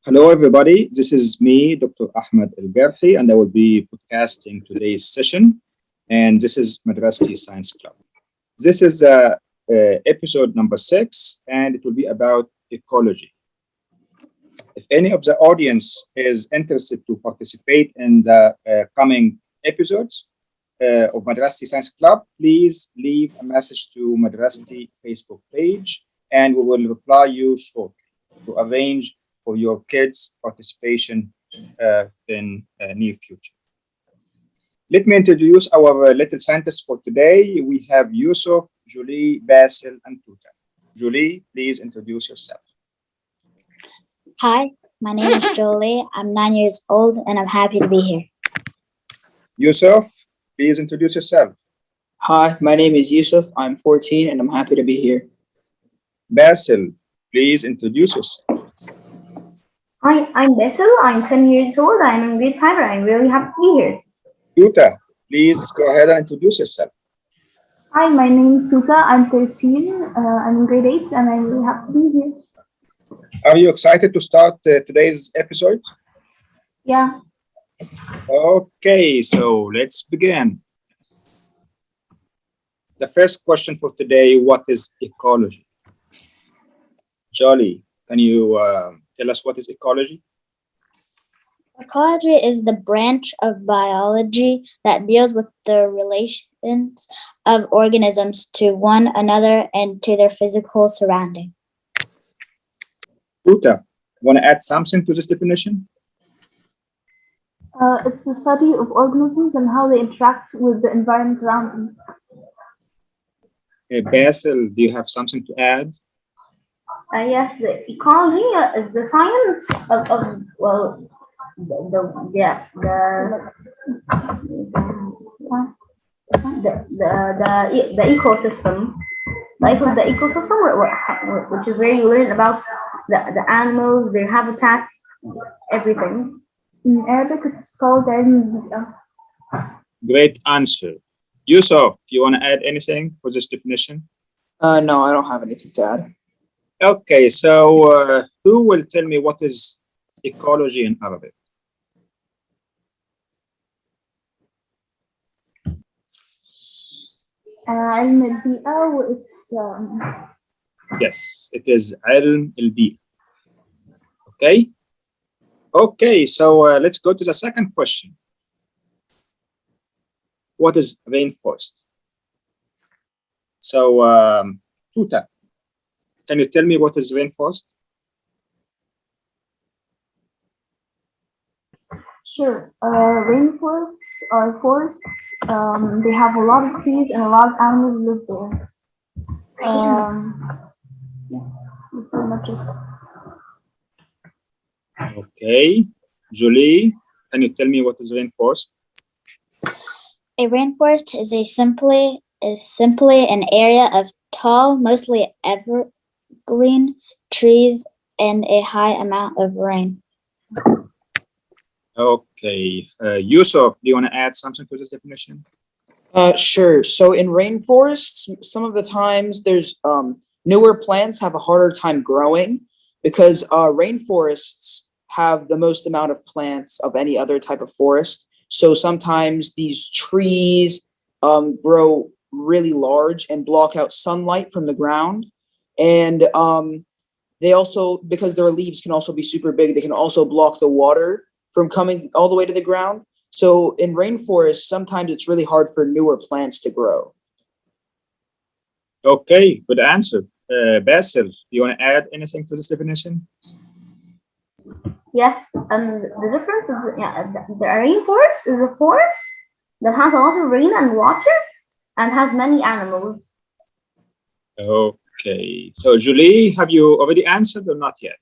Hello, everybody. This is me, Dr. Ahmed El-Garhi, and I will be podcasting today's session. And this is Madrasty Science Club. This is episode number 6, and it will be about ecology. If any of the audience is interested to participate in the coming episodes of Madrasty Science Club, please leave a message to Madrasty Facebook page, and we will reply you shortly to arrange for your kids' participation in near future. Let me introduce our little scientists for today. We have Yusuf, Julie, Basil, and Tuta. Julie, please introduce yourself. Hi, my name is Jolie. I'm 9 years old and I'm happy to be here. Yusuf, please introduce yourself. Hi, my name is Yusuf. I'm 14 and I'm happy to be here. Basil, please introduce yourself. Hi, I'm Basil. I'm 10 years old. I'm in grade 5 and I'm really happy to be here. Tuta, please go ahead and introduce yourself. Hi, my name is Tuta. I'm 13. I'm in grade 8 and I'm really happy to be here. Are you excited to start today's episode? Yeah. Okay, so let's begin. The first question for today, what is ecology? Jolie, can you tell us what is ecology? Ecology is the branch of biology that deals with the relations of organisms to one another and to their physical surrounding. Tuta, want to add something to this definition? It's the study of organisms and how they interact with the environment around them. Okay, Basil, do you have something to add? Yes, the ecology is the science of the ecosystem. Life of the ecosystem, which is where you learn about the animals, their habitats, everything. In Arabic, it's called البيئة. Great answer. Yusuf, you want to add anything for this definition? No, I don't have anything to add. Okay, so who will tell me what is ecology in Arabic? علم البيئة وإتس Yes, it is علم البيئة. Okay, so let's go to the second question. What is rainforest? So, Tuta, can you tell me what is rainforest? Sure. Rainforests are forests. They have a lot of trees and a lot of animals live there. Yeah, that's pretty much it. Okay, Julie, can you tell me what is rainforest? A rainforest is simply an area of tall, mostly evergreen trees and a high amount of rain. Okay, Yusuf, do you want to add something to this definition? Sure. So in rainforests, some of the times there's newer plants have a harder time growing because rainforests have the most amount of plants of any other type of forest. So sometimes these trees grow really large and block out sunlight from the ground. And they also, because their leaves can also be super big, they can also block the water from coming all the way to the ground. So in rainforests, sometimes it's really hard for newer plants to grow. Okay, good answer. Basil, do you want to add anything to this definition? Yes, and the difference is the rainforest is a forest that has a lot of rain and water and has many animals. Okay, so Julie, have you already answered or not yet?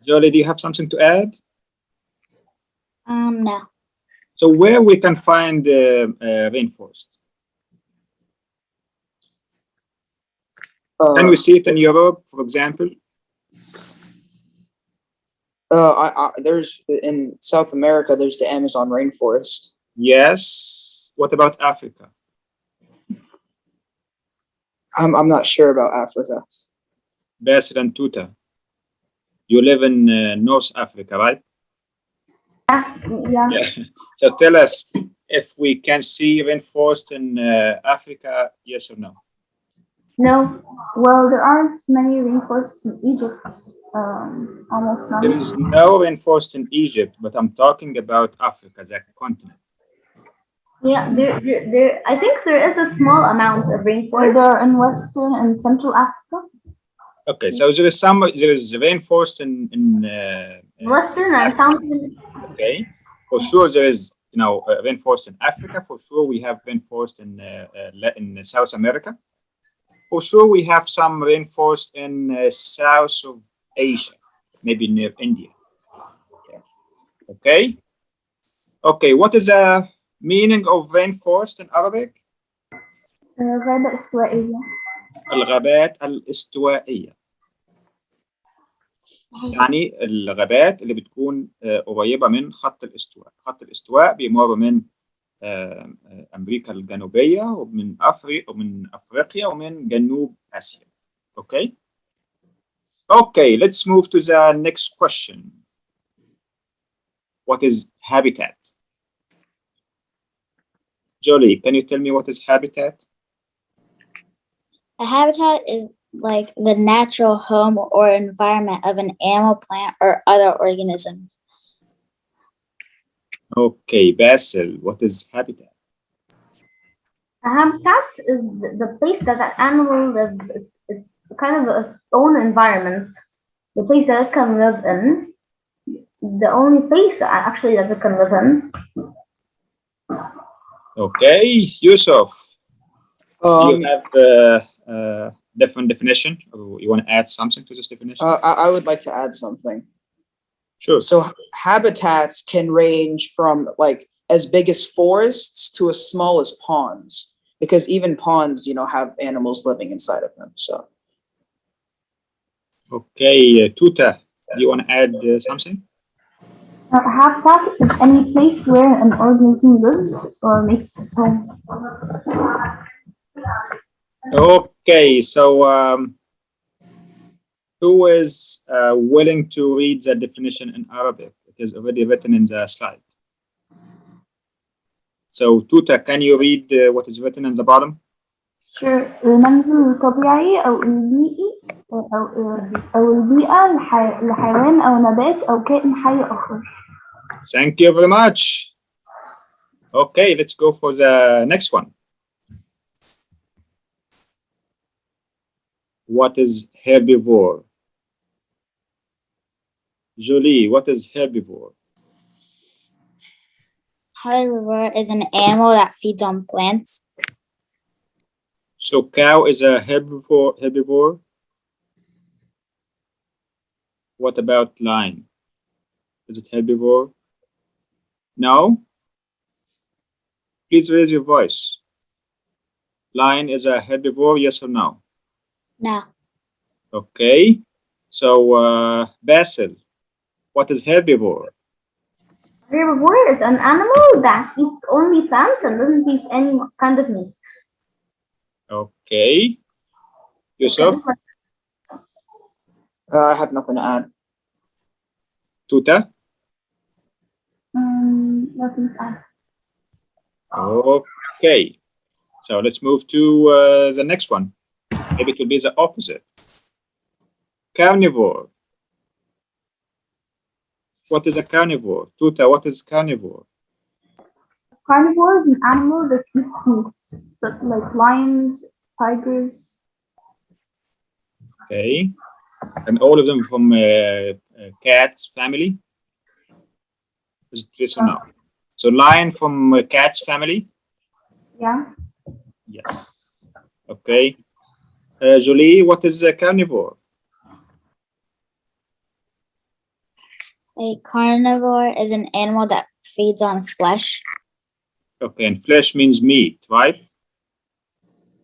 Julie, do you have something to add? No. So where we can find rainforest? Can we see it in Europe, for example? There's in South America, there's the Amazon rainforest. Yes. What about Africa? I'm not sure about Africa. Basil and Tuta. You live in North Africa, right? Yeah. Yeah. So tell us if we can see rainforest in Africa, yes or no? No. Well, there aren't many rainforests in Egypt. Almost none. There is no rainforest in Egypt, but I'm talking about Africa, the continent. Yeah, there. I think there is a small amount of rainforest. There in Western and Central Africa. Okay, so there is rainforest in Western and South. okay, for sure there is rainforest in Africa. For sure we have rainforest in South America. For sure we have some rainforest in south of Asia, maybe near India. Okay. Okay, what is the meaning of rainforest in Arabic? غابة استوائية. الغابات الاستوائية. يعني الغابات اللي بتكون قريبة من خط الاستواء. خط الاستواء بيمر من أمريكا الجنوبية ومن أفريقيا ومن جنوب آسيا. Okay? Okay, let's move to the next question. What is habitat? Jolie, can you tell me what is habitat? A habitat is like the natural home or environment of an animal, plant, or other organism. Okay, Basil, what is habitat? A habitat is the place that an animal lives. It's kind of its own environment. The place that it can live in. The only place actually that it can live in. Okay, Yusuf, you have different definition, or you want to add something to this definition? I would like to add something. Sure. So habitats can range from like as big as forests to as small as ponds, because even ponds, have animals living inside of them. So. Okay, Tuta, do you want to add something? A habitat is any place where an organism lives or makes its home. Okay, so who is willing to read the definition in Arabic? It is already written in the slide. So Tuta, can you read what is written in the bottom? Sure. المنزل الطبيعي أو البيئي أو البيئة لحيوان أو نبات أو كائن حي آخر. Thank you very much. Okay, let's go for the next one. What is herbivore? Jolie, what is herbivore? Herbivore is an animal that feeds on plants. So cow is a herbivore. What about lion? Is it herbivore? No? Please raise your voice. Lion is a herbivore, yes or no? No. Okay. So Basil, what is herbivore? Herbivore is an animal that eats only plants and doesn't eat any kind of meat. Okay. Yusuf? I have nothing to add. Tuta? Nothing to add. Okay. So let's move to the next one. Maybe it will be the opposite. Carnivore. What is a carnivore? Tuta, what is carnivore? Carnivore is an animal that eats meat, so like lions, tigers. Okay. And all of them from cat's family? Is it yes or no? So lion from cat's family? Yeah. Yes. Okay. Jolie, what is a carnivore? A carnivore is an animal that feeds on flesh. Okay, and flesh means meat, right?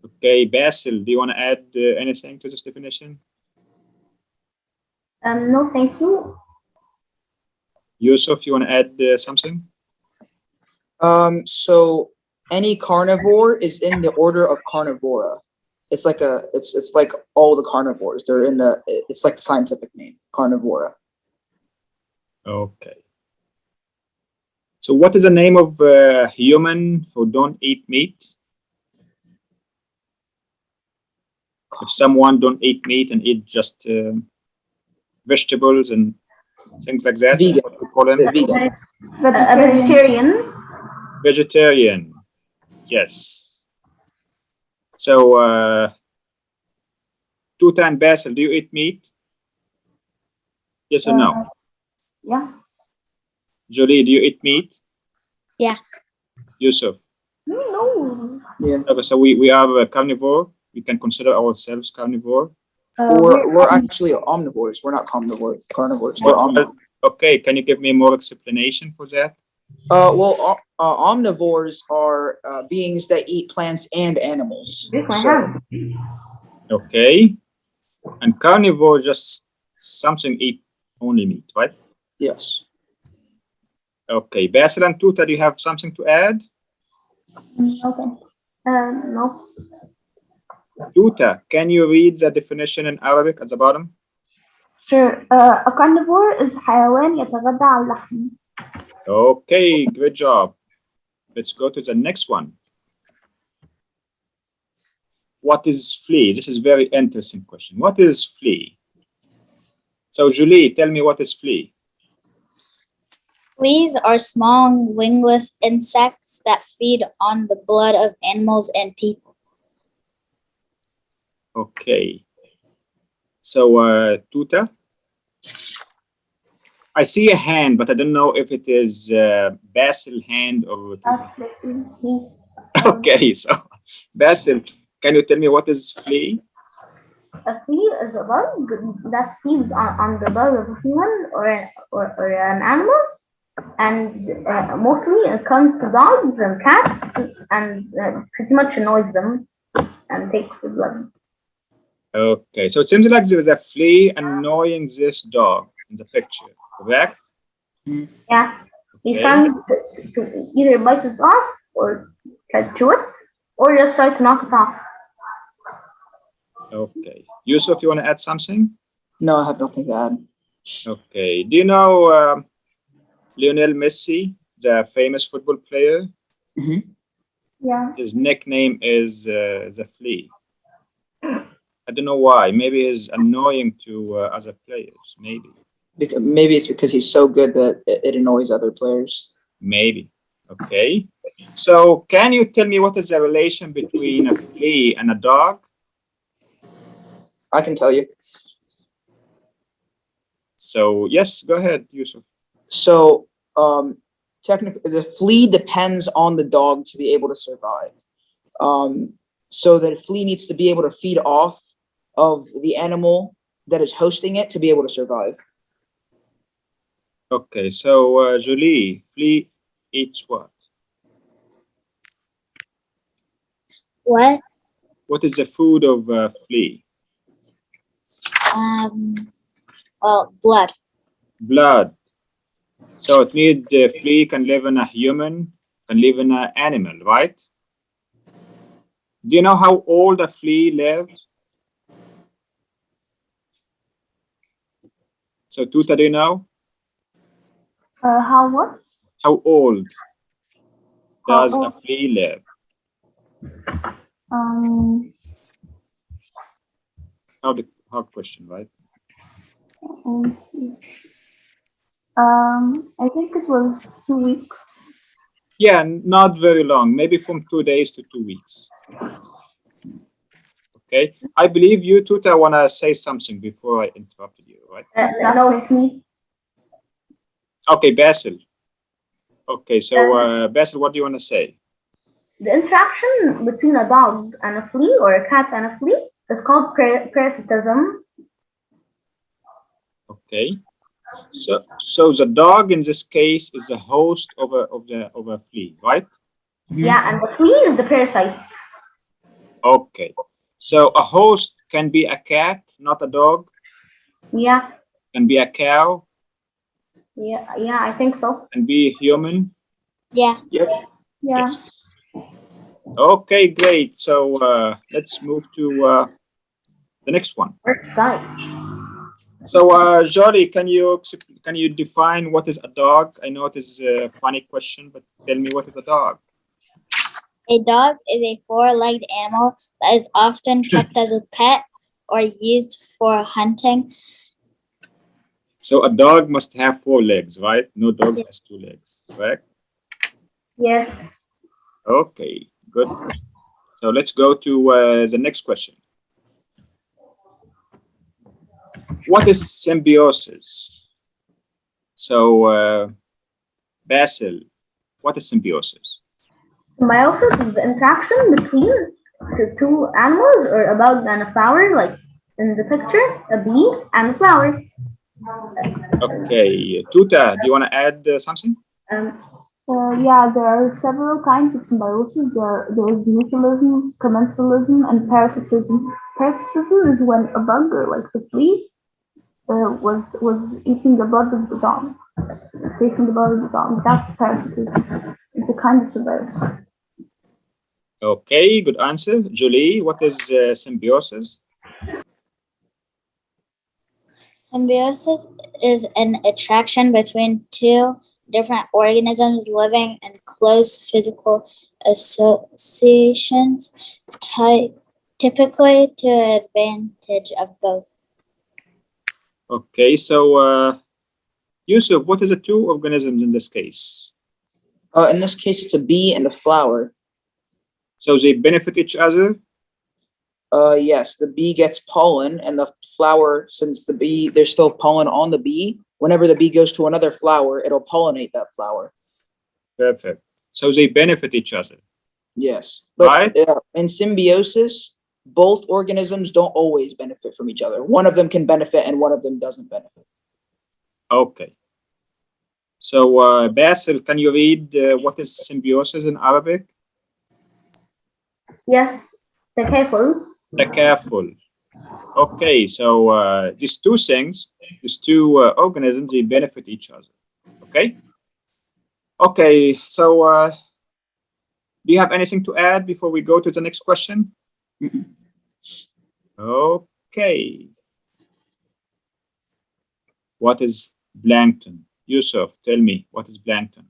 Okay, Basil, do you want to add anything to this definition? No, thank you. Yusuf, you want to add something? So any carnivore is in the order of carnivora. It's like it's like all the carnivores. They're in the. It's like the scientific name, carnivora. Okay. So what is the name of a human who don't eat meat? If someone don't eat meat and eat just vegetables and things like that, Vegan. what we call them? Vegan. A vegetarian. Vegetarian. Yes. So Tuta and Basil, do you eat meat? Yes or no? Yeah. Jolie, do you eat meat? Yeah. Yusuf? No. Yeah. Okay, so we are a carnivore. We can consider ourselves carnivore. We're actually omnivores. We're not carnivores. We're omnivores. Okay, can you give me more explanation for that? Well, omnivores are beings that eat plants and animals. Yes, I So, have. Okay. And carnivore just something eat only meat, right? yes. Okay. Basil and Tuta, do you have something to add? Okay. No. Tuta, can you read the definition in Arabic at the bottom? Sure. A carnivore is حيوان يتغذى على اللحم. Okay, good job. Let's go to the next one. What is flea? This is very interesting question. What is flea? So Julie, tell me what is flea? Fleas are small wingless insects that feed on the blood of animals and people. Okay. So Tuta? I see a hand, but I don't know if it is Basil hand or Tuta. Okay, so Basil, can you tell me what is flea? A flea is a bug that feeds on the blood of a human or an animal, and mostly it comes to dogs and cats and pretty much annoys them and takes the blood. Okay, so it seems like there is a flea annoying this dog in the picture, correct? Yeah, he's Okay. trying to either bite it off or try to chew it or just try to knock it off. Okay. Yusuf, you want to add something? No, I have nothing to add. Okay. Do you know Lionel Messi, the famous football player? Mm-hmm. Yeah. His nickname is the flea. I don't know why. Maybe he's annoying to other players. Maybe it's because he's so good that it annoys other players. Maybe. Okay. So can you tell me what is the relation between a flea and a dog? I can tell you. So yes, go ahead, Yusuf. So, technically, the flea depends on the dog to be able to survive. So the flea needs to be able to feed off of the animal that is hosting it to be able to survive. Okay, so Julie, flea eats what? What? What is the food of flea? Blood. Blood. So it means the flea can live in a human, can live in an animal, right? Do you know how old a flea lives? So Tuta, do you know? How what? How old How does a old? flea live? Hard question, right? I think it was 2 weeks. Yeah, not very long, maybe from 2 days to 2 weeks. Okay, I believe you, Tuta, want to say something before I interrupted you, right? No, it's me. Okay, Basil. Okay, so Basil, what do you want to say? The interaction between a dog and a flea or a cat and a flea is called parasitism. Okay, so the dog in this case is the host of a flea, right? Mm-hmm. Yeah, and the flea is the parasite. Okay, so a host can be a cat, not a dog. Yeah. Can be a cow. Yeah, I think so. Can be a human. Yeah. Yep. Yeah. Yes. Okay, great. So let's move to the next one. First sight. So Jolie, can you define what is a dog? I know it is a funny question, but tell me, what is a dog? A dog is a four-legged animal that is often kept as a pet or used for hunting. So a dog must have 4 legs, right? No dog has 2 legs, correct? Yes. Okay, good. So let's go to the next question. What is symbiosis? So Basil, what is symbiosis? Symbiosis is the interaction between the two animals, or a bug and a flower, like in the picture, a bee and a flower. Okay, Tuta, do you want to add something? Yeah, there are several kinds of symbiosis. There is mutualism, commensalism, and parasitism. Parasitism is when a bug, or like the flea, was eating the blood of the dog, taking the blood of the dog. That's parasitism. It's a kind of symbiosis. Okay, good answer. Julie, what is symbiosis? Symbiosis is an attraction between two different organisms living in close physical associations, typically to the advantage of both. Okay, so Yusuf, what is the 2 organisms in this case? In this case, it's a bee and a flower. So they benefit each other? Yes, the bee gets pollen, and the flower, since the bee, there's still pollen on the bee, whenever the bee goes to another flower, it'll pollinate that flower. Perfect. So they benefit each other. Yes, but Right. In symbiosis, both organisms don't always benefit from each other. One of them can benefit and one of them doesn't benefit. Okay. So Basil, can you read what is symbiosis in Arabic? Yes. Takaful. Takaful. Okay, so these 2 things, these 2 organisms, they benefit each other. Okay. Okay, so do you have anything to add before we go to the next question? Okay. What is plankton? Yusuf, tell me, what is plankton?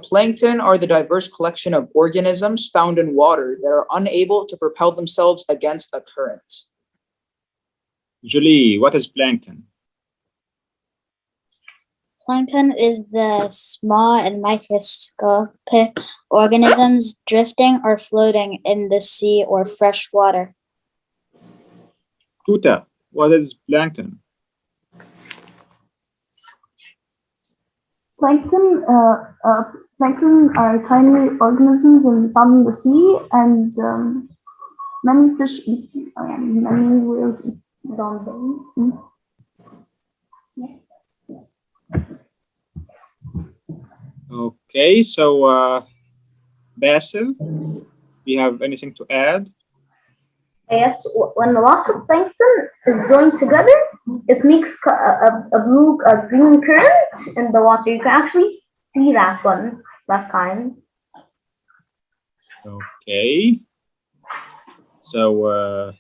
Plankton are the diverse collection of organisms found in water that are unable to propel themselves against a current. Julie, what is plankton? Plankton is the small and microscopic organisms drifting or floating in the sea or fresh water. Tuta, what is plankton? Plankton are tiny organisms found in the sea, and many fish eat them. Many whales eat them. Okay, so Basil, do you have anything to add? Yes, when lots of plankton is joined together, it makes a green current in the water. You can actually see that kind. Okay. So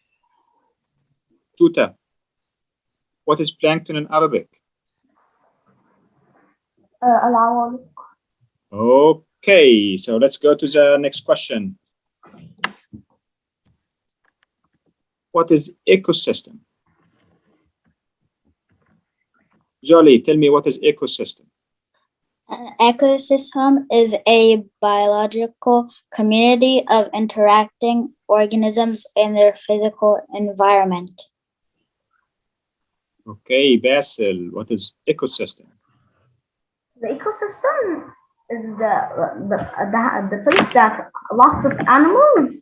Tuta, what is plankton in Arabic? Allow. Okay, so let's go to the next question. What is ecosystem? Jolie, tell me, what is ecosystem? An ecosystem is a biological community of interacting organisms in their physical environment. Okay, Basil, what is ecosystem? The ecosystem is the place that lots of animals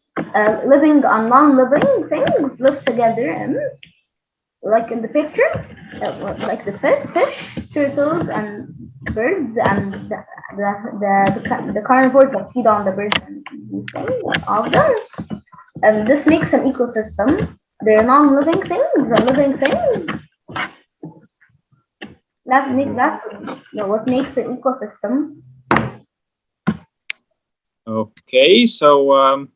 living on non-living things live together in, like in the picture, like the fish, turtles, and birds, and the carnivores that feed on the birds and these things, all of them. And this makes an ecosystem. They're non-living things and living things. That's what makes an ecosystem. Okay, so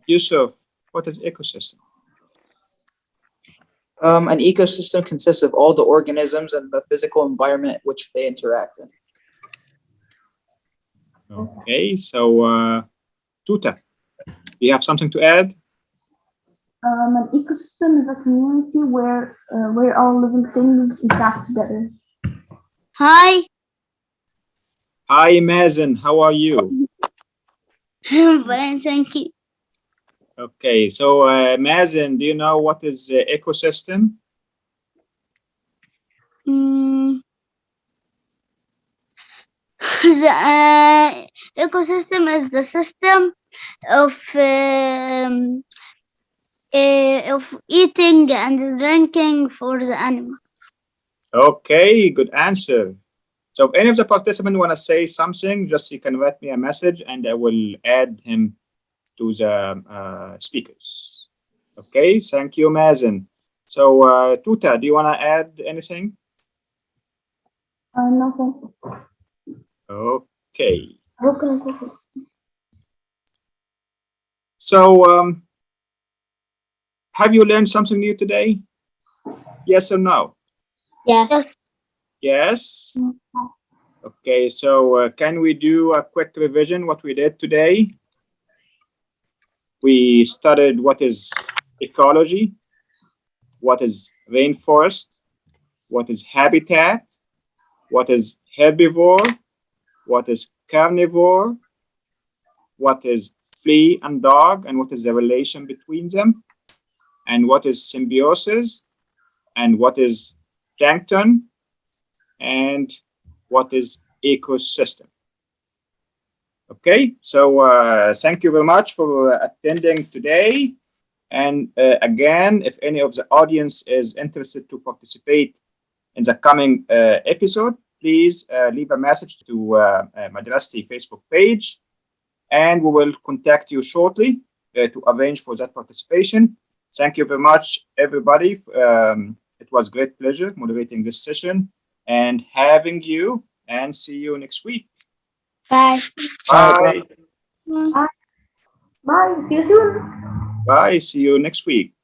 Yusuf, what is ecosystem? An ecosystem consists of all the organisms and the physical environment which they interact in. Okay, so Tuta, do you have something to add? An ecosystem is a community where all living things interact together. Hi. Hi, Mazen, how are you? Fine, thank you. Okay, so Mazen, do you know what is ecosystem? The ecosystem is the system of eating and drinking for the animal. Okay, good answer. So if any of the participants want to say something, just you can write me a message and I will add him to the speakers. Okay, thank you, Mazen. So Tuta, do you want to add anything? No, thank you. Okay. So have you learned something new today? Yes or no? Yes. Yes. Okay, so can we do a quick revision what we did today? We studied what is ecology, what is rainforest, what is habitat, what is herbivore, what is carnivore, what is flea and dog, and what is the relation between them, and what is symbiosis, and what is plankton, and what is ecosystem. Okay, so thank you very much for attending today. And again, if any of the audience is interested to participate in the coming episode, please leave a message to Madrasty Facebook page, and we will contact you shortly to arrange for that participation. Thank you very much, everybody. It was a great pleasure moderating this session and having you, and see you next week. Bye. Bye. Bye. See you soon. Bye. See you next week.